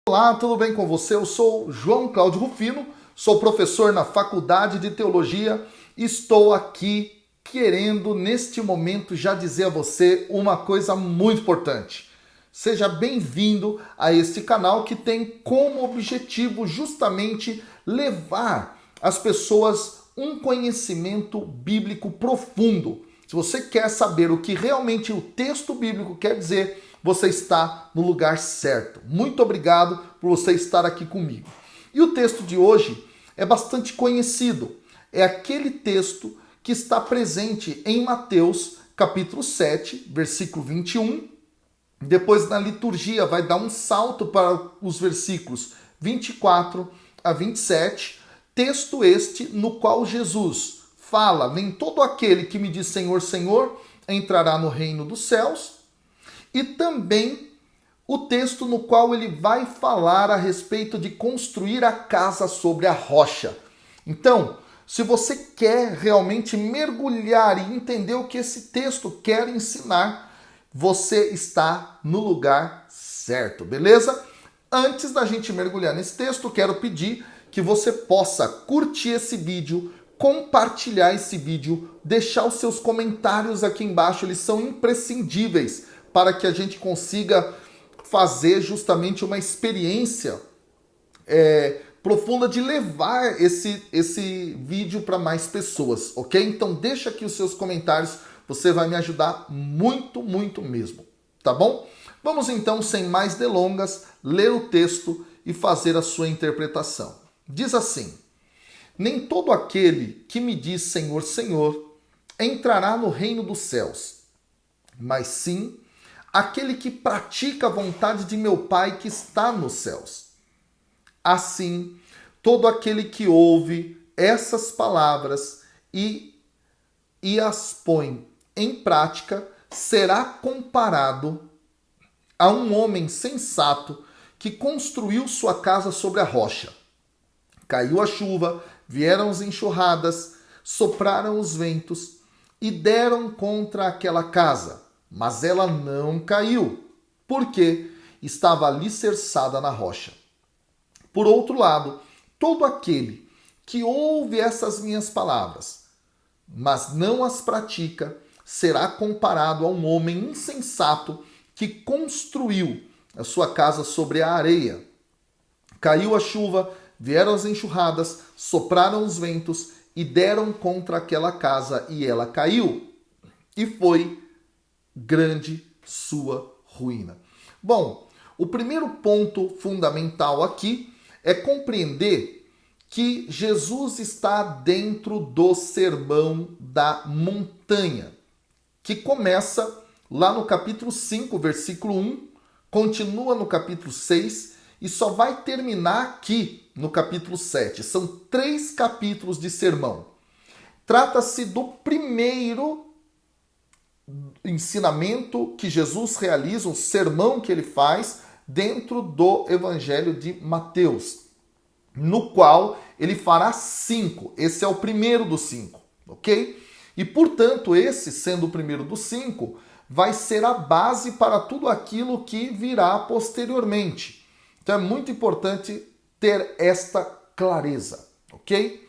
Olá, tudo bem com você? Eu sou João Cláudio Rufino, sou professor na Faculdade de Teologia e estou aqui querendo, neste momento, já dizer a você uma coisa muito importante. Seja bem-vindo a este canal que tem como objetivo justamente levar às pessoas um conhecimento bíblico profundo. Se você quer saber o que realmente o texto bíblico quer dizer, você está no lugar certo. Muito obrigado por você estar aqui comigo. E o texto de hoje é bastante conhecido. É aquele texto que está presente em Mateus, capítulo 7, versículo 21. Depois, na liturgia, vai dar um salto para os versículos 24 a 27. Texto este no qual Jesus fala: nem todo aquele que me diz Senhor, Senhor, entrará no reino dos céus. E também o texto no qual ele vai falar a respeito de construir a casa sobre a rocha. Então, se você quer realmente mergulhar e entender o que esse texto quer ensinar, você está no lugar certo, beleza? Antes da gente mergulhar nesse texto, quero pedir que você possa curtir esse vídeo, compartilhar esse vídeo, deixar os seus comentários aqui embaixo, eles são imprescindíveis para que a gente consiga fazer justamente uma experiência profunda de levar esse vídeo para mais pessoas, ok? Então deixa aqui os seus comentários, você vai me ajudar muito, muito mesmo, tá bom? Vamos então, sem mais delongas, ler o texto e fazer a sua interpretação. Diz assim: nem todo aquele que me diz Senhor, Senhor, entrará no reino dos céus, mas sim aquele que pratica a vontade de meu Pai que está nos céus. Assim, todo aquele que ouve essas palavras e as põe em prática será comparado a um homem sensato que construiu sua casa sobre a rocha. Caiu a chuva, vieram as enxurradas, sopraram os ventos e deram contra aquela casa. Mas ela não caiu, porque estava alicerçada na rocha. Por outro lado, todo aquele que ouve essas minhas palavras, mas não as pratica, será comparado a um homem insensato que construiu a sua casa sobre a areia. Caiu a chuva, vieram as enxurradas, sopraram os ventos e deram contra aquela casa, e ela caiu. E foi grande sua ruína. Bom, o primeiro ponto fundamental aqui é compreender que Jesus está dentro do Sermão da Montanha, que começa lá no capítulo 5, versículo 1, continua no capítulo 6 e só vai terminar aqui no capítulo 7. São 3 capítulos de sermão. Trata-se do primeiro ensinamento que Jesus realiza, um sermão que ele faz dentro do Evangelho de Mateus, no qual ele fará 5. Esse é o primeiro dos 5, ok? E, portanto, esse, sendo o primeiro dos 5, vai ser a base para tudo aquilo que virá posteriormente. Então é muito importante ter esta clareza, ok?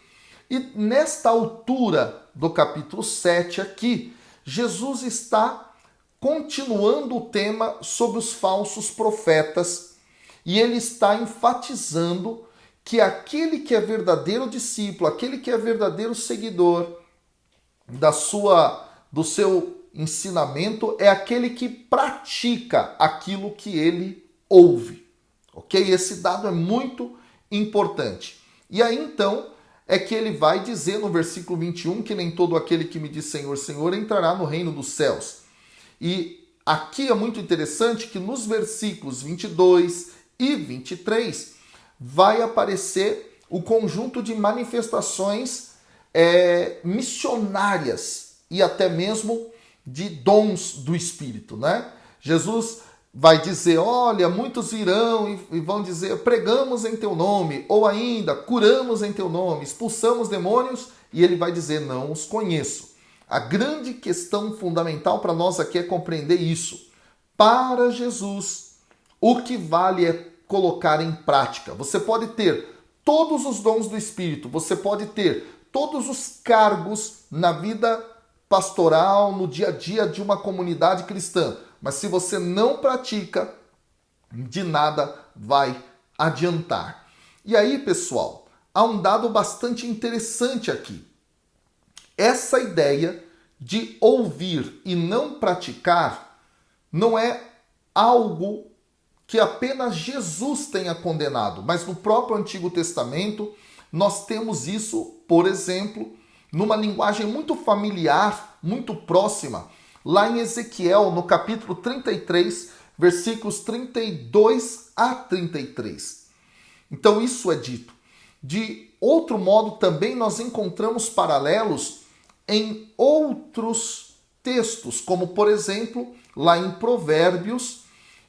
E nesta altura do capítulo 7 aqui, Jesus está continuando o tema sobre os falsos profetas e ele está enfatizando que aquele que é verdadeiro discípulo, aquele que é verdadeiro seguidor do seu ensinamento é aquele que pratica aquilo que ele ouve, ok? Esse dado é muito importante. E aí então é que ele vai dizer no versículo 21 que nem todo aquele que me diz Senhor, Senhor entrará no reino dos céus. E aqui é muito interessante que nos versículos 22 e 23 vai aparecer o conjunto de manifestações missionárias e até mesmo de dons do Espírito, né? Jesus vai dizer, olha, muitos virão e vão dizer, pregamos em teu nome, ou ainda, curamos em teu nome, expulsamos demônios, e ele vai dizer, não os conheço. A grande questão fundamental para nós aqui é compreender isso. Para Jesus, o que vale é colocar em prática. Você pode ter todos os dons do Espírito, você pode ter todos os cargos na vida pastoral, no dia a dia de uma comunidade cristã, mas se você não pratica, de nada vai adiantar. E aí, pessoal, há um dado bastante interessante aqui. Essa ideia de ouvir e não praticar não é algo que apenas Jesus tenha condenado, mas no próprio Antigo Testamento nós temos isso, por exemplo, numa linguagem muito familiar, muito próxima, lá em Ezequiel, no capítulo 33, versículos 32 a 33. Então isso é dito. De outro modo, também nós encontramos paralelos em outros textos, como por exemplo, lá em Provérbios,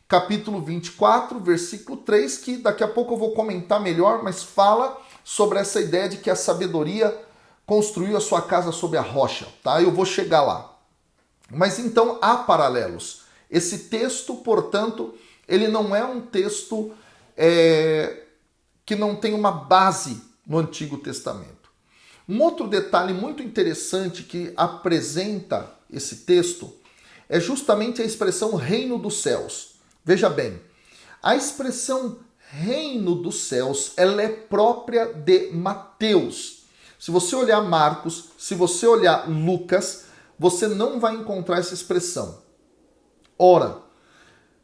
capítulo 24, versículo 3, que daqui a pouco eu vou comentar melhor, mas fala sobre essa ideia de que a sabedoria construiu a sua casa sobre a rocha, tá? Eu vou chegar lá. Mas então há paralelos. Esse texto, portanto, ele não é um texto que não tem uma base no Antigo Testamento. Um outro detalhe muito interessante que apresenta esse texto é justamente a expressão reino dos céus. Veja bem, a expressão reino dos céus, ela é própria de Mateus. Se você olhar Marcos, se você olhar Lucas, você não vai encontrar essa expressão. Ora,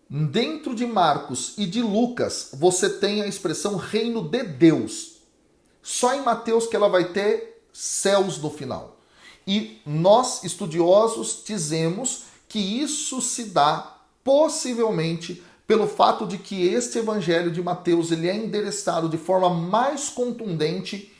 dentro de Marcos e de Lucas, você tem a expressão reino de Deus. Só em Mateus que ela vai ter céus no final. E nós, estudiosos, dizemos que isso se dá possivelmente pelo fato de que este evangelho de Mateus ele é endereçado de forma mais contundente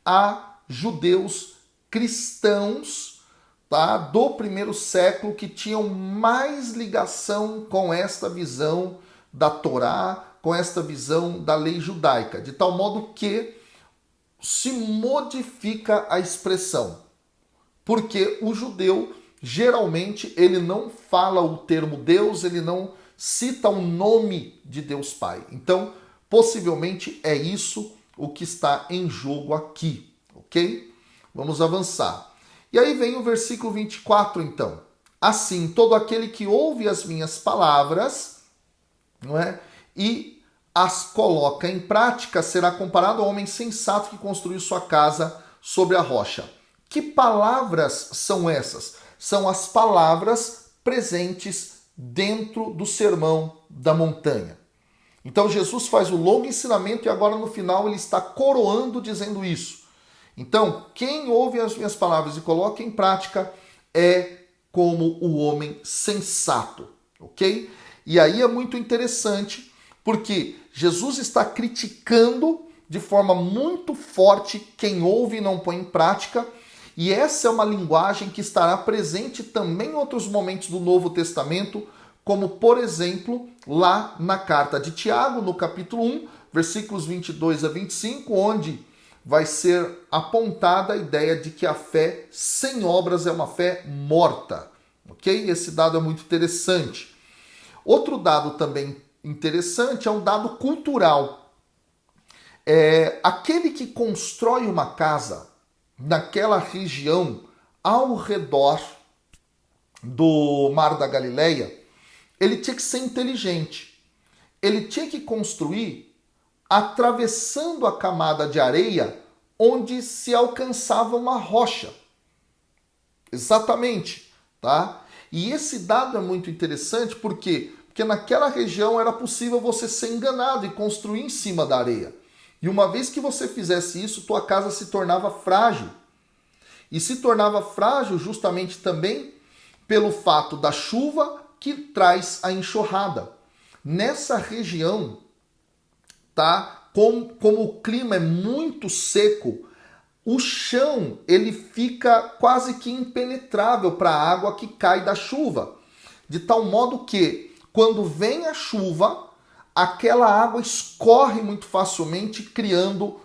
a judeus cristãos, tá, do primeiro século, que tinham mais ligação com esta visão da Torá, com esta visão da lei judaica, de tal modo que se modifica a expressão, porque o judeu geralmente ele não fala o termo Deus, ele não cita o nome de Deus Pai. Então, possivelmente é isso o que está em jogo aqui, ok? Vamos avançar. E aí vem o versículo 24, então. Assim, todo aquele que ouve as minhas palavras, não é? E as coloca em prática, será comparado ao homem sensato que construiu sua casa sobre a rocha. Que palavras são essas? São as palavras presentes dentro do Sermão da Montanha. Então Jesus faz o longo ensinamento e agora no final ele está coroando dizendo isso. Então, quem ouve as minhas palavras e coloca em prática é como o homem sensato, ok? E aí é muito interessante porque Jesus está criticando de forma muito forte quem ouve e não põe em prática, e essa é uma linguagem que estará presente também em outros momentos do Novo Testamento, como, por exemplo, lá na carta de Tiago, no capítulo 1, versículos 22 a 25, onde vai ser apontada a ideia de que a fé sem obras é uma fé morta. Ok? Esse dado é muito interessante. Outro dado também interessante é um dado cultural. Aquele que constrói uma casa naquela região ao redor do Mar da Galileia, ele tinha que ser inteligente. Ele tinha que construir atravessando a camada de areia onde se alcançava uma rocha. Exatamente, tá? E esse dado é muito interessante porque naquela região era possível você ser enganado e construir em cima da areia. E uma vez que você fizesse isso, tua casa se tornava frágil. E se tornava frágil justamente também pelo fato da chuva que traz a enxurrada. Nessa região, tá? Como o clima é muito seco, o chão ele fica quase que impenetrável para a água que cai da chuva. De tal modo que, quando vem a chuva, aquela água escorre muito facilmente, criando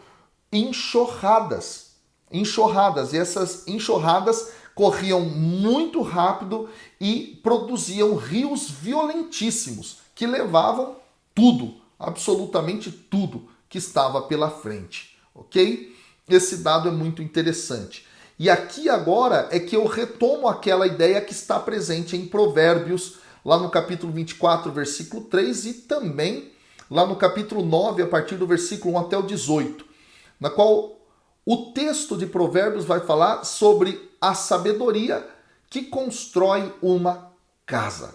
enxurradas. E essas enxurradas corriam muito rápido e produziam rios violentíssimos, que levavam tudo, absolutamente tudo que estava pela frente, ok? Esse dado é muito interessante. E aqui agora é que eu retomo aquela ideia que está presente em Provérbios, lá no capítulo 24, versículo 3, e também lá no capítulo 9, a partir do versículo 1 até o 18, na qual o texto de Provérbios vai falar sobre a sabedoria que constrói uma casa.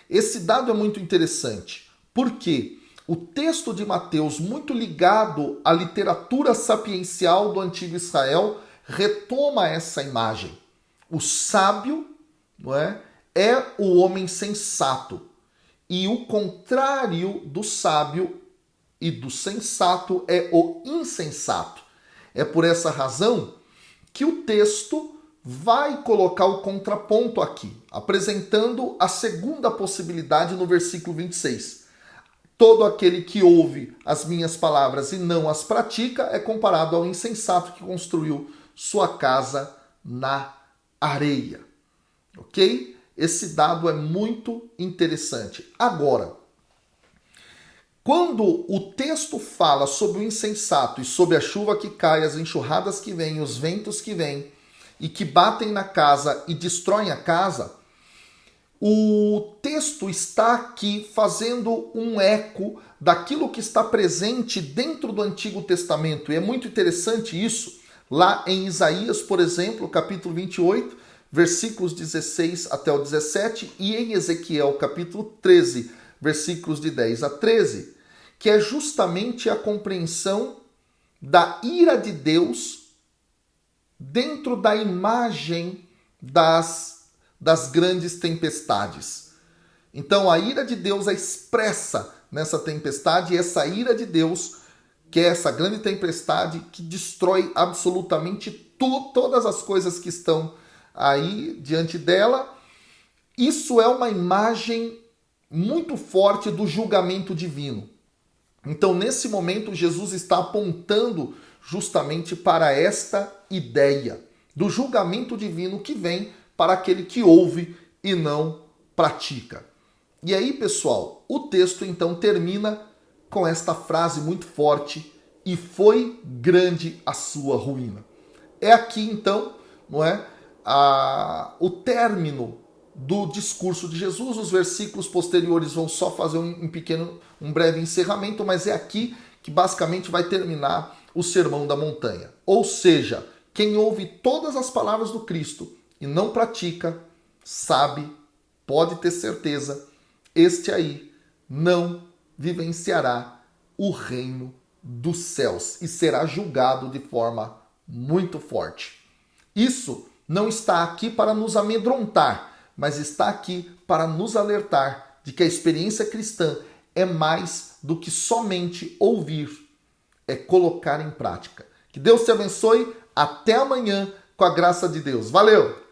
Esse dado é muito interessante, porque o texto de Mateus, muito ligado à literatura sapiencial do antigo Israel, retoma essa imagem. O sábio, não é o homem sensato. E o contrário do sábio e do sensato é o insensato. É por essa razão que o texto vai colocar o contraponto aqui, apresentando a segunda possibilidade no versículo 26. Todo aquele que ouve as minhas palavras e não as pratica é comparado ao insensato que construiu sua casa na areia. Ok? Esse dado é muito interessante. Agora, quando o texto fala sobre o insensato e sobre a chuva que cai, as enxurradas que vêm, os ventos que vêm e que batem na casa e destroem a casa, o texto está aqui fazendo um eco daquilo que está presente dentro do Antigo Testamento. E é muito interessante isso. Lá em Isaías, por exemplo, capítulo 28, versículos 16 até o 17, e em Ezequiel, capítulo 13, versículos de 10 a 13, que é justamente a compreensão da ira de Deus dentro da imagem das grandes tempestades. Então a ira de Deus é expressa nessa tempestade, e essa ira de Deus, que é essa grande tempestade que destrói absolutamente todas as coisas que estão aí diante dela, isso é uma imagem muito forte do julgamento divino. Então, nesse momento, Jesus está apontando justamente para esta ideia do julgamento divino que vem para aquele que ouve e não pratica. E aí, pessoal, o texto então termina com esta frase muito forte: e foi grande a sua ruína. É aqui então, não é, o término do discurso de Jesus. Os versículos posteriores vão só fazer um breve encerramento, mas é aqui que basicamente vai terminar o Sermão da Montanha. Ou seja, quem ouve todas as palavras do Cristo e não pratica, sabe, pode ter certeza, este aí não vivenciará o reino dos céus e será julgado de forma muito forte. Isso não está aqui para nos amedrontar, mas está aqui para nos alertar de que a experiência cristã é mais do que somente ouvir, é colocar em prática. Que Deus te abençoe. Até amanhã, com a graça de Deus. Valeu!